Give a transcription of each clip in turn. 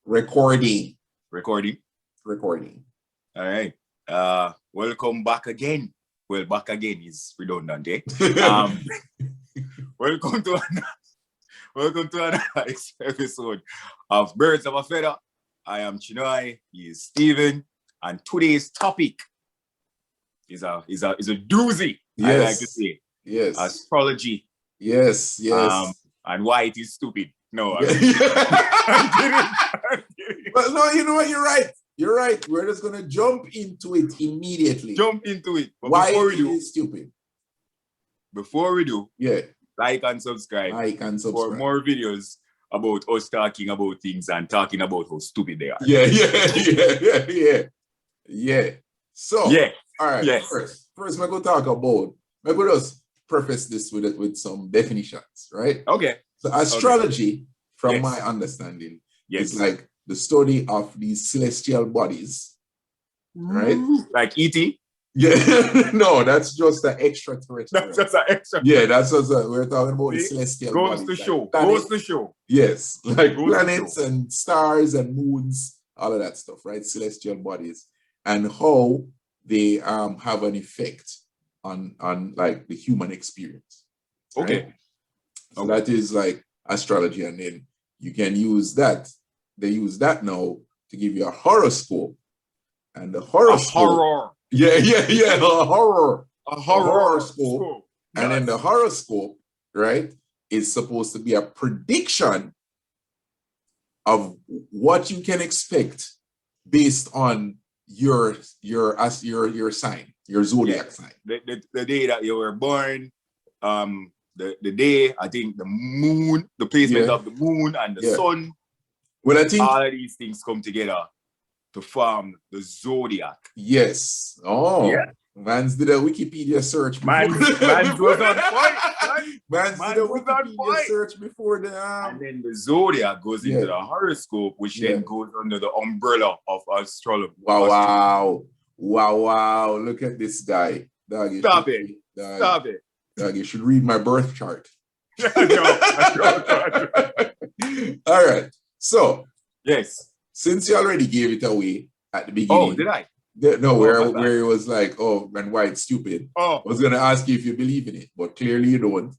Recording. Recording. All right. Welcome back again. Well, back again is redundant, eh? Welcome to another episode of Birds of a Fedda. I am Chinoy, he is Stephen, and today's topic is a doozy. Yes. I like to say. Yes. Astrology. Yes. And why it is stupid. No, Yeah. I'm kidding. But no, you know what? You're right. We're just gonna jump into it immediately. But why it is stupid? Before we do, Yeah. like and subscribe for more videos about us talking about things and talking about how stupid they are. Yeah. So, yeah. All right. Yes. First, I'm going to talk about. I'm going to just preface this with some definitions, right? Okay. So, astrology, from Yes. my understanding, Yes. is like the study of these celestial bodies, right? Like E.T.? Yeah. No, that's just an extraterrestrial. That's just an extra. Yeah, that's what we're talking about. The See? celestial Goes bodies. to show. Like planets. Goes to show. Yes, like Goes to planets and stars and moons, all of that stuff, right? Celestial bodies, and how they have an effect on like the human experience. Right? Okay. So that is like astrology, and then you can use that. They use that now to give you a horoscope, and the horoscope. A horror. Yeah, a horror. A horoscope. Horoscope. And then the horoscope, right, is supposed to be a prediction of what you can expect based on your sign, your zodiac sign. The day that you were born, the day, I think the moon, the placement of the moon and the sun. Well, I think all of these things come together to form the zodiac. Yes. Oh, yeah. Man's did a Wikipedia search. Man was on point. Man's did a Wikipedia search before the. And then the zodiac goes into the horoscope, which then goes under the umbrella of astrology. Wow. Look at this guy. Dog, Stop it. Dog, you should read my birth chart. All right. So. Yes. Since you already gave it away at the beginning. Oh, did I? No, where it was like, oh, and why it's stupid. Oh. I was going to ask you if you believe in it, but clearly you don't.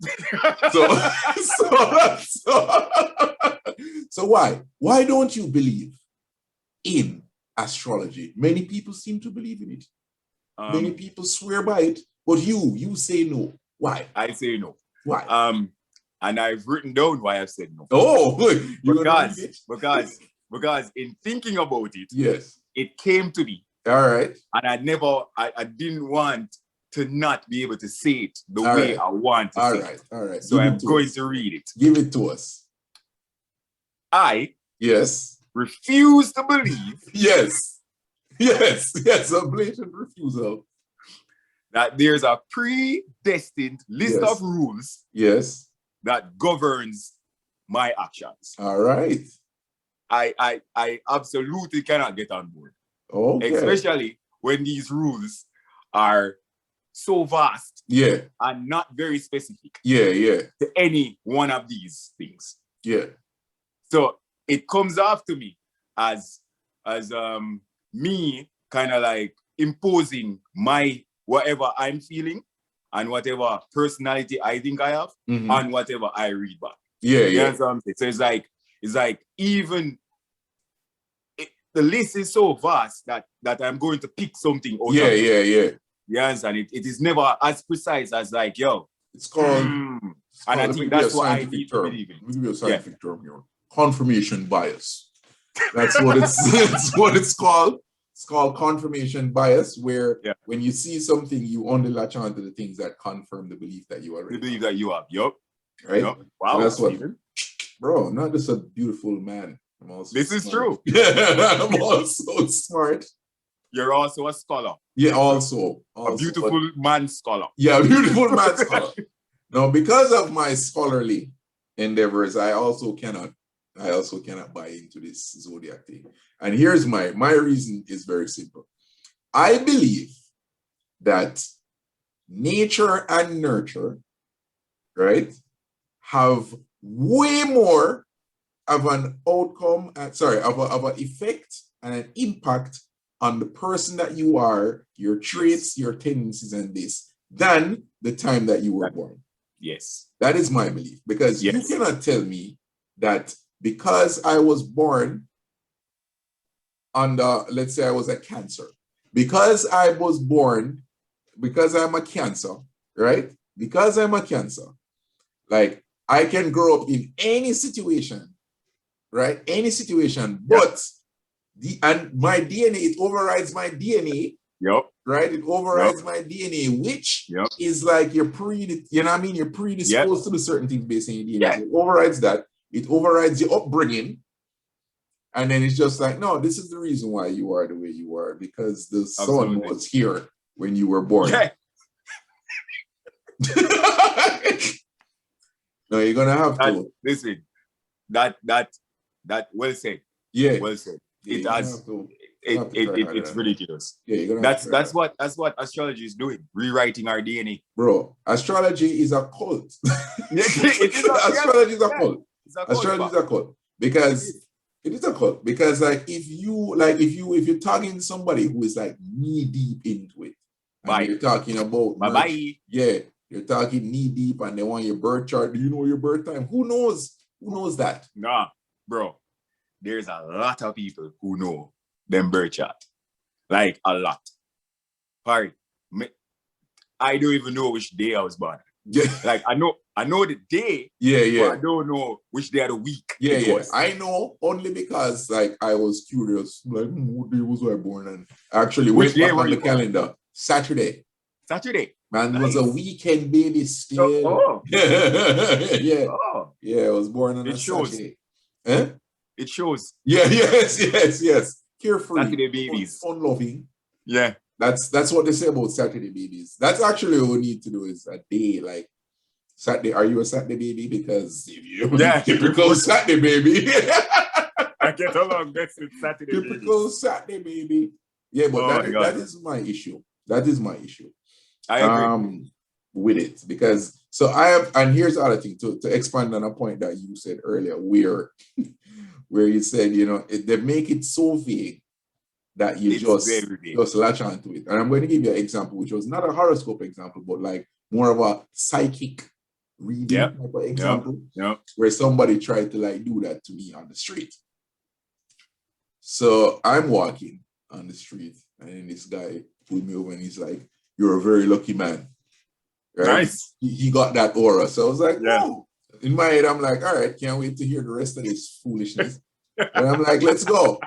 So why? Why don't you believe in astrology? Many people seem to believe in it. Many people swear by it, but you say no. Why? I say no. Why? And I've written down why I've said no. Oh, because in thinking about it, yes, it came to me. All right. And I didn't want to not be able to say it the way I want to say it. All right. So I'm going to read it. Give it to us. I refuse to believe. Yes, a blatant refusal. That there's a predestined list of rules. Yes. That governs my actions. All right. I absolutely cannot get on board. Okay. Especially when these rules are so vast. Yeah. And not very specific. Yeah. To any one of these things. Yeah. So it comes off to me as me kind of like imposing my whatever I'm feeling and whatever personality I think I have on whatever I read back. Yeah. You know what I'm saying? So it's like even the list is so vast that I'm going to pick something out of it. You understand? It is never as precise as like, yo. It's called and I think that's what I need to believe in. Let me give you a scientific term here. Confirmation bias. That's what it's what it's called. It's called confirmation bias, where when you see something, you only latch on to the things that confirm the belief that you already believe that you have. Yup. Right? Yep. Wow. So that's what, bro, I'm not just a beautiful man. I'm also this is true. I'm also smart. You're also a scholar. Yeah, also a beautiful man scholar. Yeah, a beautiful man scholar. Now, because of my scholarly endeavors, I also cannot buy into this zodiac thing. And here's my reason is very simple. I believe that nature and nurture, right, have way more have an outcome, of an effect and an impact on the person that you are, your traits, your tendencies, and this, than the time that you were born. Yes. That is my belief. Because you cannot tell me that because I was born under, let's say I was a Cancer, because I was born, because I'm a Cancer, right? Because I'm a Cancer, like I can grow up in any situation, right? Any situation, but my DNA, it overrides my DNA. Yep. Right? It overrides my DNA, which is like you're You're predisposed to do certain things based on your DNA. So it overrides that. It overrides your upbringing. And then it's just like, no, this is the reason why you are the way you are, because the sun was here when you were born. Yeah. No, you're gonna have to listen. That well said. Yeah. Well said. Yeah, It's ridiculous. Yeah, that's what astrology is doing, rewriting our DNA. Bro, astrology is a cult. Astrology is a cult. Astrology is a cult. Because it is a cult. Because if you're talking to somebody who is like knee deep into it, and you're talking about you're talking knee deep and they want your birth chart. Do you know your birth time? Who knows? Who knows that? Nah, bro. There's a lot of people who know them birth chart. Like a lot. Sorry. I don't even know which day I was born. Yeah. Like I know the day. Yeah. But I don't know which day of the week. Yeah. I know only because like I was curious. Like, what day was I born? And actually went back on the calendar. Saturday. Man, it was a weekend baby still. Yeah. Yeah, I was born on a Saturday. Eh? It shows. Yeah, yes. Carefree. Saturday babies. Fun loving. Yeah. That's what they say about Saturday babies. That's actually what we need to do is a day like Saturday. Are you a Saturday baby? Because if you're typical Saturday baby. I get along best with Saturday typical Saturday baby. Yeah, but that is my issue. That is my issue. I agree. With it. Because so I have, and here's the other thing to expand on a point that you said earlier, where you said, they make it so vague that you just latch onto it. And I'm going to give you an example, which was not a horoscope example, but like more of a psychic reading type of example, where somebody tried to like do that to me on the street. So I'm walking on the street, and then this guy pulled me over, and he's like, "You're a very lucky man." Right? Nice. He got that aura. So I was like, "Oh." In my head, I'm like, all right, can't wait to hear the rest of this foolishness. And I'm like, let's go.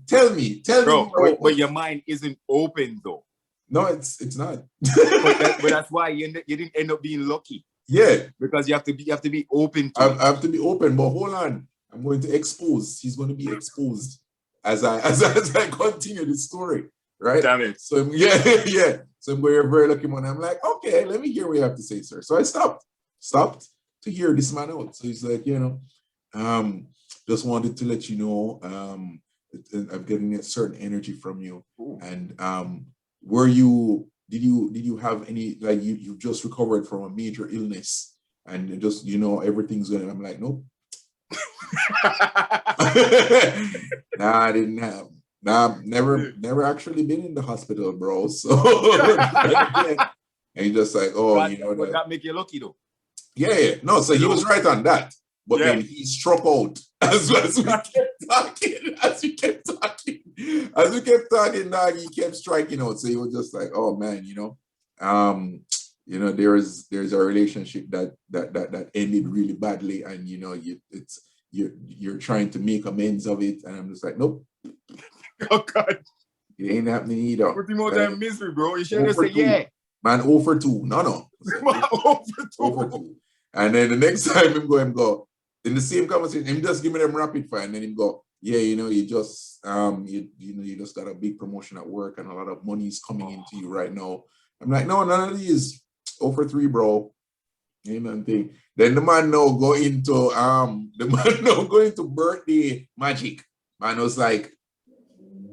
Tell me. Bro, but your mind isn't open though. No, it's not. but that's why you didn't end up being lucky. Yeah. Because you have to be open to I have to be open, but hold on. I'm going to expose. He's going to be exposed as I continue the story. Right? Damn it. So yeah. So I'm very, very lucky man. I'm like, okay, let me hear what you have to say, sir. So I stopped to hear this man out. So he's like, just wanted to let you know, I'm getting a certain energy from you. Ooh. And did you have any, like you just recovered from a major illness and just, everything's good? And I'm like, nope. Nah, I didn't have. Nah, never actually been in the hospital, bro. So and he's just like, but that make you lucky though. Yeah. No, so he was right on that. But then he struck out as we kept talking, dog, he kept striking out. So he was just like, oh man, there's a relationship that ended really badly, and you're trying to make amends of it. And I'm just like, nope. Oh God. It ain't happening either. Put him out that misery, bro. You should have said Man, 0 for 2. No. 0 for 2. And then the next time him go, in the same conversation, him just give me them rapid fire, and then him go, you just you just got a big promotion at work and a lot of money is coming into you right now. I'm like, no, none of these. 0 for 3, bro. Ain't nothing. Then the man now go into birthday magic. Man was like,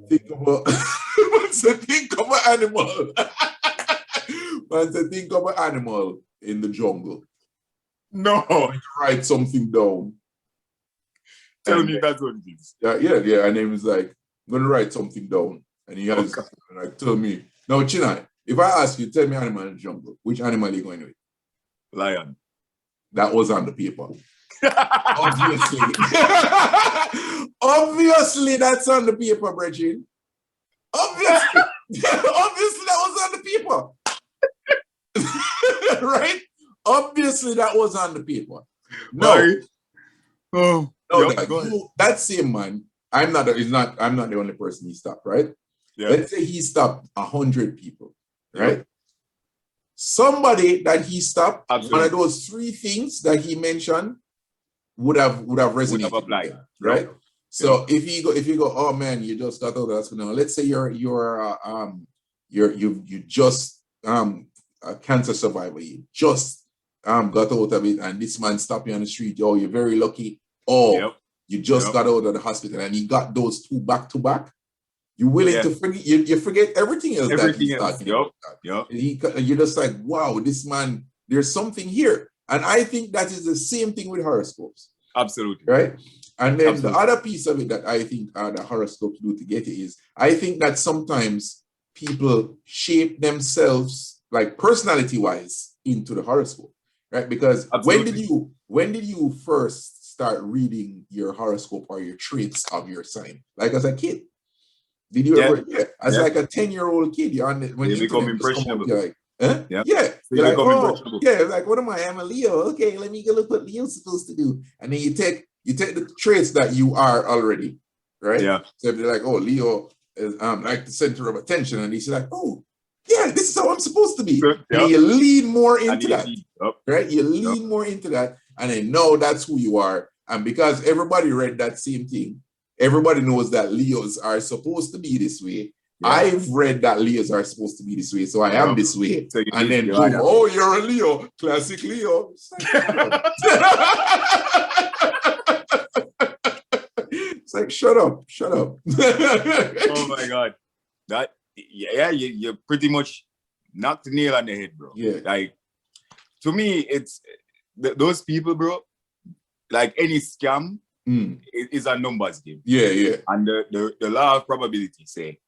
think of an animal. Man said, think of an animal in the jungle. No. Write something down. Tell me that's what it is. Yeah. And then he was like, I'm gonna write something down. And he has like told me, no, Chinoy, if I ask you, tell me animal in the jungle, which animal are you going with? Lion. That was on the paper. Obviously. Obviously, that's on the paper, Bridget. Obviously. Obviously, that was on the paper. Right? Obviously, that was on the paper. No. Right. Oh. No, that same man, I'm not the only person he stopped, right? Yeah. Let's say he stopped 100 people, right? Yep. Somebody that he stopped, Absolutely. One of those three things that he mentioned would have resonated, would have applied, them, right? Yep. So if you go, oh man, you just got out of the hospital. Let's say you just a cancer survivor, you just got out of it, and this man stopped you on the street. Oh, you're very lucky. Oh, you just got out of the hospital, and he got those two back to back. You're willing to forget, you forget everything else that he's talking about. You're just like, wow, this man, there's something here. And I think that is the same thing with horoscopes. Absolutely. Right? And then the other piece of it that I think the horoscopes do to get it is, I think that sometimes people shape themselves, like personality-wise, into the horoscope. Right? Because when did you first start reading your horoscope or your traits of your sign? Like as a kid? Did you ever? Yeah, as like a 10-year-old kid, you're on it when you become impressionable. You're like, huh? Yeah, you're like, oh, yeah, like what am I? I'm a Leo. Okay, let me go look what Leo's supposed to do. And then you take the traits that you are already, right? Yeah. So if they're like, oh, Leo is like the center of attention, and he's like, oh, yeah, this is how I'm supposed to be. And you lean more into that, right? You lean more into that, and then no, that's who you are. And because everybody read that same thing. Everybody knows that Leos are supposed to be this way. Yeah. I've read that Leos are supposed to be this way, so I am this way. So and then boom, oh, you're a Leo, classic Leo. It's like, shut up. Oh my God. You pretty much knocked the nail on the head, bro. Yeah. Like, to me, it's those people, bro, like any scam, it's a numbers game. Yeah. And the law of probability say,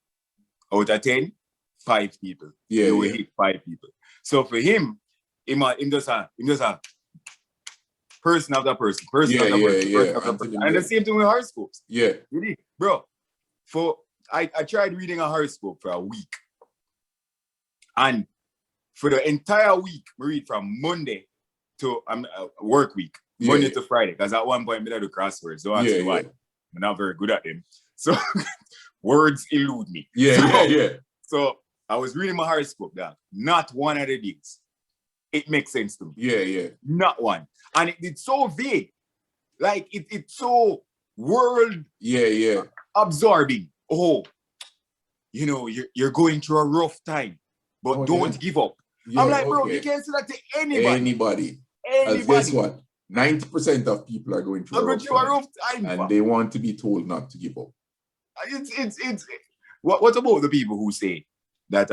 out of 10, 5 people. Yeah, you will hit 5 people. So for him just a person after person, And the same thing with horoscopes. Yeah. Really, bro. I tried reading a horoscope for a week. And for the entire week, we read from Monday to work week. Monday to Friday, because at one point I do crosswords. Don't ask me why. I'm not very good at them. So words elude me. So I was reading my horoscope, dog. Not one of the days. It makes sense to me. Yeah. Not one. And it's so vague. Like it's so world absorbing. Oh, you're going through a rough time, but don't give up. I'm like, bro, you can't say that to anybody. Because guess what? 90% of people are going through a rough time, and they want to be told not to give up. It's what about the people who say that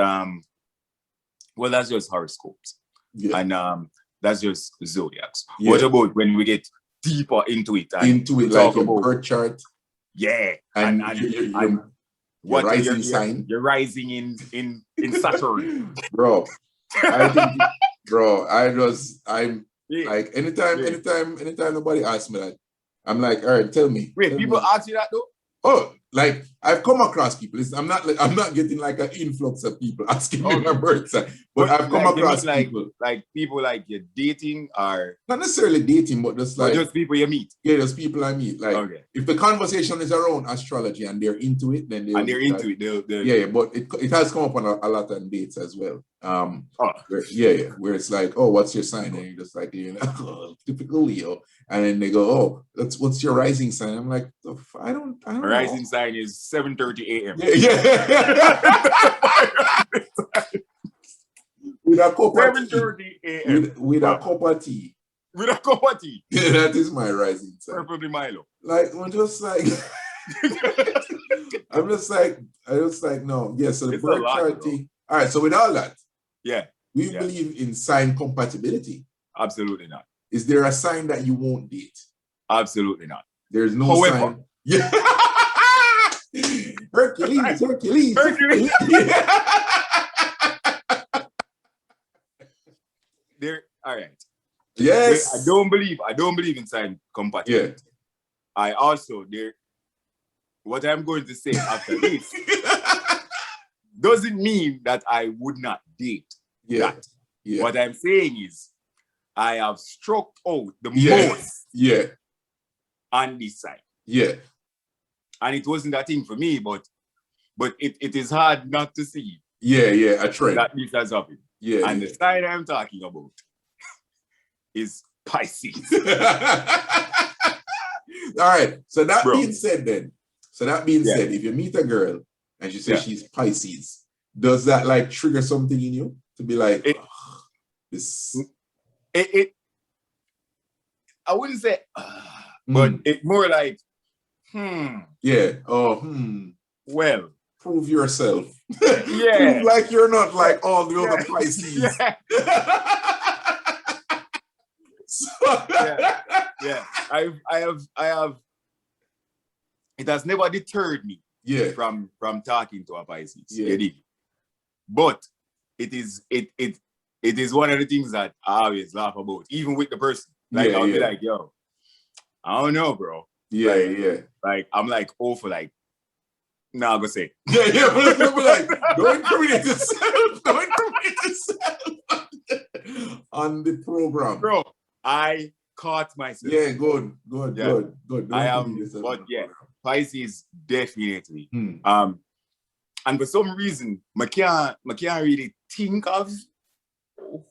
well, that's just horoscopes and that's just zodiacs? What about when we get deeper into it like your birth chart? And what rising sign? You're rising in Saturn. Bro. I'm like anytime nobody asks me that, I'm like, all right, tell me. Wait, people ask you that though? Oh, like I've come across people. I'm not getting like an influx of people asking me my birth sign, but I've come across people. Like people like you're dating or not necessarily dating, but just like just people you meet. Yeah, there's people I meet. Like if the conversation is around astrology and they're into it, then they're into it. But it has come up on a lot of dates as well. Where it's like, oh, what's your sign? And you're just like, typical Leo. And then they go, oh, what's your rising sign? I'm like, I don't know. Rising sign is 7:30 a.m. With a cup 7:30 a.m. With a cup of tea. With a cup of tea. That is my rising sign. Preferably Milo. Like, I'm just like, no. Yeah, so the birth chart thing. All right, so with all that, we believe in sign compatibility. Absolutely not. Is there a sign that you won't date? Absolutely not. There's no However, sign. Yeah. Hercules. There, all right. Yes. I don't believe in sign compatibility. Yeah. What I'm going to say after this doesn't mean that I would not date that. Yeah. What I'm saying is I have struck out the most on this side. Yeah. And it wasn't a thing for me, but it is hard not to see a trend that this has happened. Yeah. And the sign I'm talking about is Pisces. All right. So that being said, if you meet a girl and she says she's Pisces, does that like trigger something in you to be like, this? I wouldn't say, but it's more like, Yeah. Well, prove yourself. Yeah. Prove like you're not like all the other Pisces. Yeah. Yeah. I have. It has never deterred me. From talking to a Pisces. Yeah. But it is one of the things that I always laugh about, even with the person. Like I'll be like, yo, I don't know, bro. Like I'm like, for like, nah, I'm gonna say. But you'll be like, don't incriminate yourself. Don't incriminate yourself on the program. Bro, I caught myself. Yeah, good. I am, but Pisces definitely. And for some reason, I can't really think of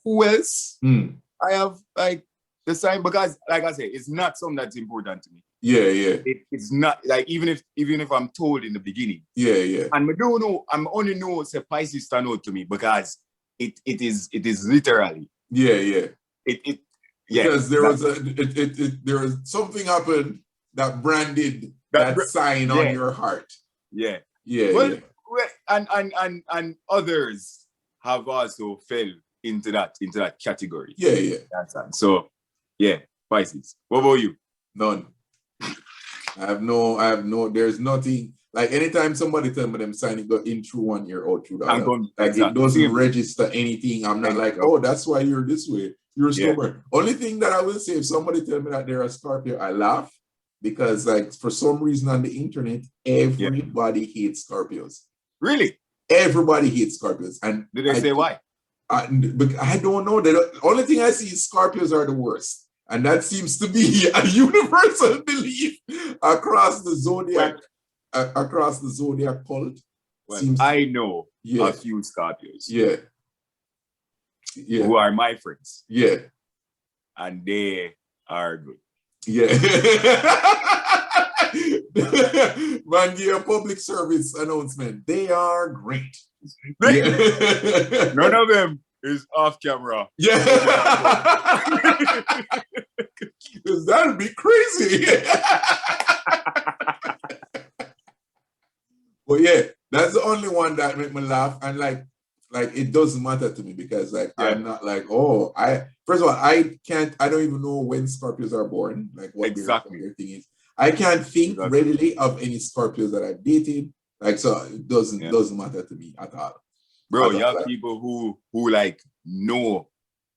who else I have like the sign, because like I said, it's not something that's important to me. It's not like even if I'm told in the beginning. And I don't know, I'm only know say Pisces stand out to me because it is literally. Because there was something happened that branded that sign on your heart. Well, and others have also fell into that category. So Pisces. What about you? None. I have no, there's nothing. Like anytime somebody tell me them signing go in through 1 year or through the other, it doesn't register anything. I'm not like, oh, that's why you're this way. You're stubborn. Only thing that I will say, if somebody tell me that they're a Scorpio, I laugh, because like for some reason on the internet, everybody hates Scorpios. Really? Everybody hates Scorpios. And did they say why? I don't know. The only thing I see is Scorpios are the worst. And that seems to be a universal belief across the zodiac, cult. Well, I know a few Scorpios. Who are my friends. And they are good. Man, give a public service announcement. They are great. None of them is off camera. Because that'd be crazy. But that's the only one that make me laugh. And like it doesn't matter to me, because like I'm not like, first of all, I don't even know when Scorpios are born, like what their thing is. I can't think readily of any Scorpios that I've dated. Like, so it doesn't matter to me at all. Bro, you have people who like know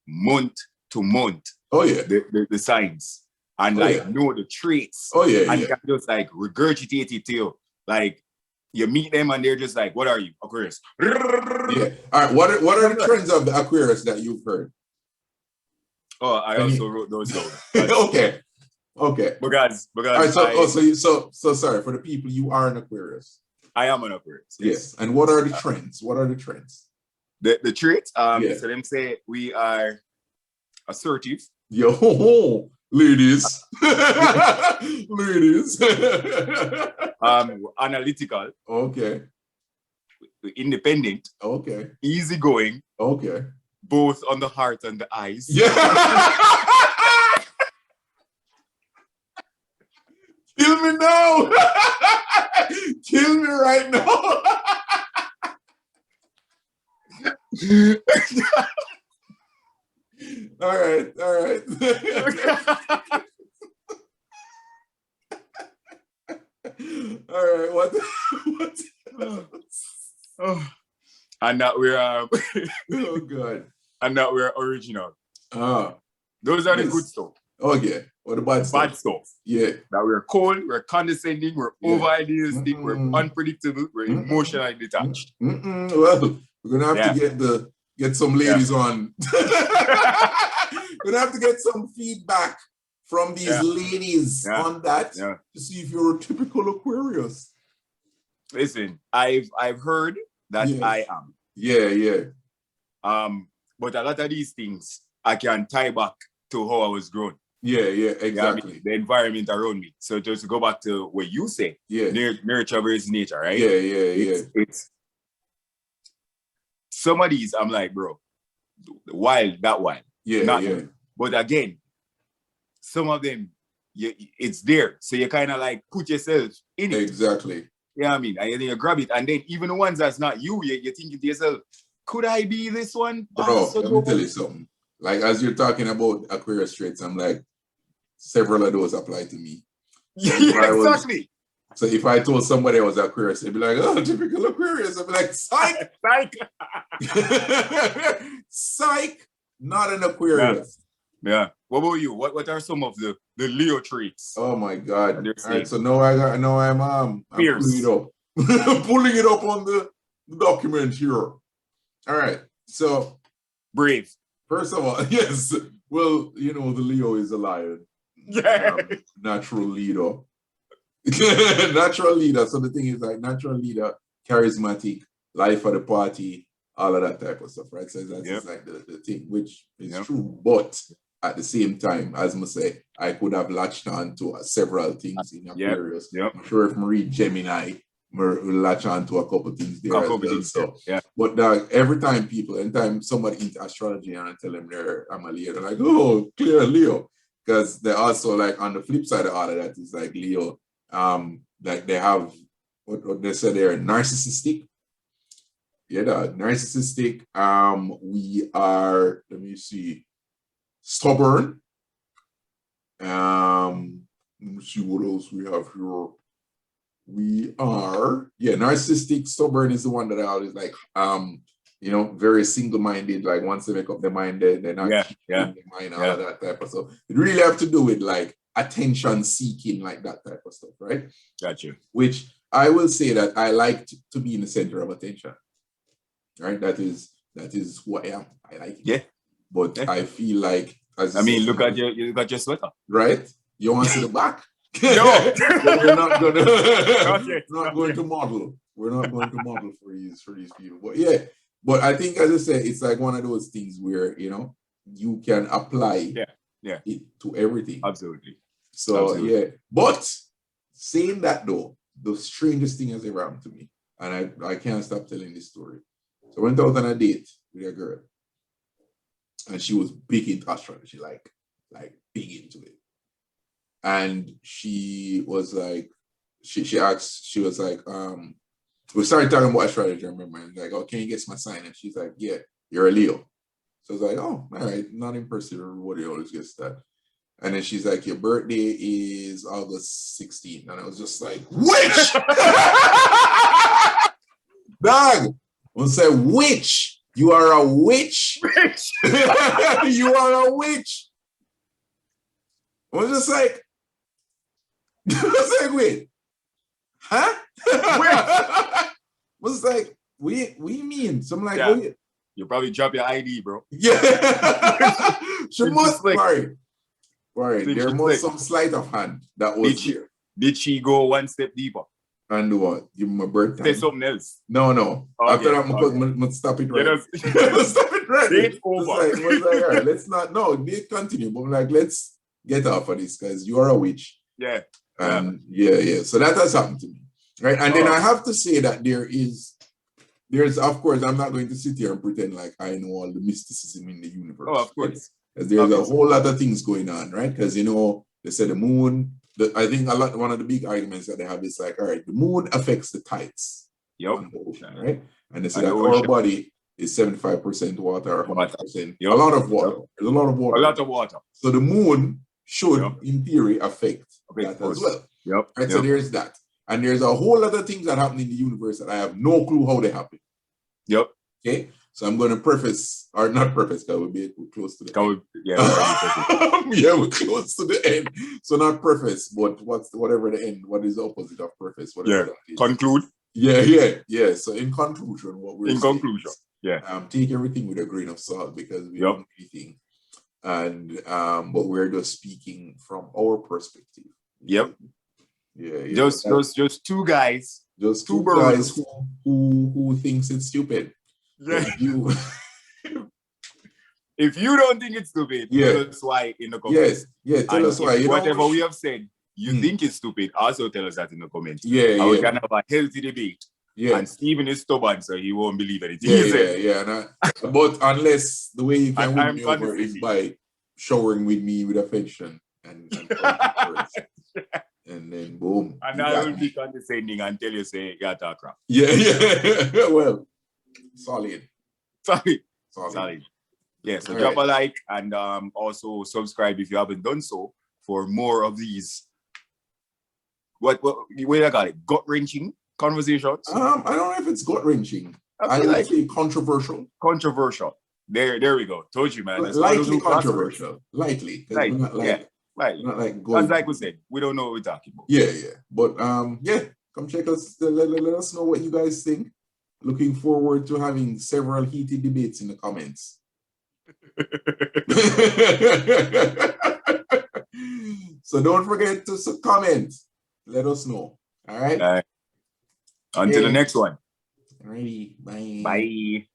month to month. The signs, and know the traits. And can just like regurgitate it to you. Like you meet them and they're just like, what are you? Aquarius. All right. What are the trends of the Aquarius that you've heard? Oh, I also wrote those down. Okay. Because all right, so sorry for the people, you are an Aquarius. I am an Aquarius. Yes. And what are the trends? The traits, so them say we are assertive. Yo, ladies. Ladies. Analytical. Okay. Independent. Okay. Easygoing. Okay. Both on the heart and the eyes. Kill me now. Kill me right now. All right. All right, what? Oh. And that we're Oh God. and that we're original. Ah, Those are the yes. good stuff. Oh yeah. What the bad stuff? Bad stuff. Yeah. That we're cold, we're condescending, we're Yeah. over idealistic, we're Mm-mm. unpredictable, we're emotionally detached. Well, we're gonna have to get some ladies on. We're gonna have to get some feedback from these ladies on that to see if you're a typical Aquarius. Listen, I've heard that I am. Yeah. But a lot of these things I can tie back to how I was grown. Yeah, exactly. The environment around me. So just to go back to what you say, nurture versus nature, right? Yeah. It's some of these I'm like, bro, wild, that wild. Yeah. But again, some of them, it's there. So you kind of like put yourself in it. Exactly. Yeah, I mean, and then you grab it. And then even the ones that's not you, you're thinking to yourself, could I be this one? Bro, let me tell you something. Like, as you're talking about Aquarius traits, I'm like, several of those apply to me. Exactly. So if I told somebody I was Aquarius, they'd be like, oh, typical Aquarius. I'd be like, psych! Psych! Not an Aquarius. Yeah. What about you? What are some of the Leo traits? Oh my God. All right, so now I'm pulling it up. Pulling it up on the document here. All right. So brave. First of all, yes. Well, the Leo is a lion. Yeah. Natural leader. Natural leader. So the thing is, like, natural leader, charismatic, life of the party, all of that type of stuff, right? So that's like the thing, which is true. But at the same time, as I say, I could have latched on to several things in Aquarius. I'm sure if I read Gemini, we'll latch on to a couple of things there as well. So, but anytime somebody into astrology and I tell them I'm a Leo, they're like, oh, clear Leo. Because they're also like on the flip side of all of that is like Leo, like they have what they say they're narcissistic. Yeah, narcissistic. We are, let me see, stubborn. Let me see what else we have here. We are, narcissistic, stubborn is the one that I always like. Very single-minded. Like once they make up their mind, they're not in their mind, all of that type of stuff. It really have to do with like attention seeking, like that type of stuff, right? Got you. Which I will say that I like to be in the center of attention. Right? That is who I am. I like it. Yeah. But I feel like look at your sweater. Right? You want to see the back? No. We're not going to model. We're not going to model for these people. But I think, as I said, it's like one of those things where you can apply it to everything. Absolutely. So But saying that though, the strangest thing has ever happened to me, and I can't stop telling this story. So I went out on a date with a girl, and she was big into astrology, like big into it. And she was like, she asked, she was like, we started talking about astrology, I remember. And like, oh, can you guess my sign? And she's like, yeah, you're a Leo. So I was like, oh, all right, not impressive. Everybody always gets that. And then she's like, your birthday is August 16th. And I was just like, witch! Dog! I say, witch! You are a witch! You are a witch! I was just like, wait, huh? Was like, what do you mean? So I'm like, wait. You probably drop your ID, bro. Yeah. She must, right. There must some sleight of hand that was here. Did she go one step deeper? And what? Give me my birth time. Say something else. No. Okay. After that, I'm stop it right. Stop it right. Date over. All right, let's not, date continue. But I'm like, let's get off of this because you are a witch. Yeah. And so that has happened to me, right? And then I have to say that there's of course, I'm not going to sit here and pretend like I know all the mysticism in the universe. Oh, of course. Because there's a whole lot of things going on, right? Because they say the moon. I think one of the big arguments that they have is like, all right, the moon affects the tides on the ocean, right? And they say that our body is 75% water, 100%. A lot of water. There's a lot of water. A lot of water. So the moon should, in theory, affect that as well. Right? So there's that. And there's a whole lot of things that happen in the universe that I have no clue how they happen. Yep. Okay. So I'm going to preface, or not preface, because we're close to the end. Yeah, we're close to the end. So not preface, but whatever the end, what is the opposite of preface? Whatever that is. Conclude. Yeah. So in conclusion, what we're saying is, yeah. Take everything with a grain of salt because we don't know anything. And but we're just speaking from our perspective. Yep. Yeah. Just two guys. Just two guys who thinks it's stupid. Yeah. If you don't think it's stupid, tell us why in the comments. Tell us why. Whatever we have said, you think it's stupid, also tell us that in the comments. Yeah. We can have a healthy debate. Yeah. And Stephen is stubborn, so he won't believe anything. Yeah. But unless the way you can win me over is by showering with me with affection and and then boom. And I will be condescending and tell you, say, you talk crap. Yeah. Well, solid. Yeah, so drop a like and also subscribe if you haven't done so for more of these. What I got it? Gut-wrenching conversations? I don't know if it's gut-wrenching. I like it controversial. Controversial. There we go. Told you, man. Lightly controversial. Lightly. Not like we said, we don't know what we're talking about. Yeah. But come check us. Let us know what you guys think. Looking forward to having several heated debates in the comments. So don't forget to comment. Let us know. All right. Until the next one. Alrighty. Bye. Bye.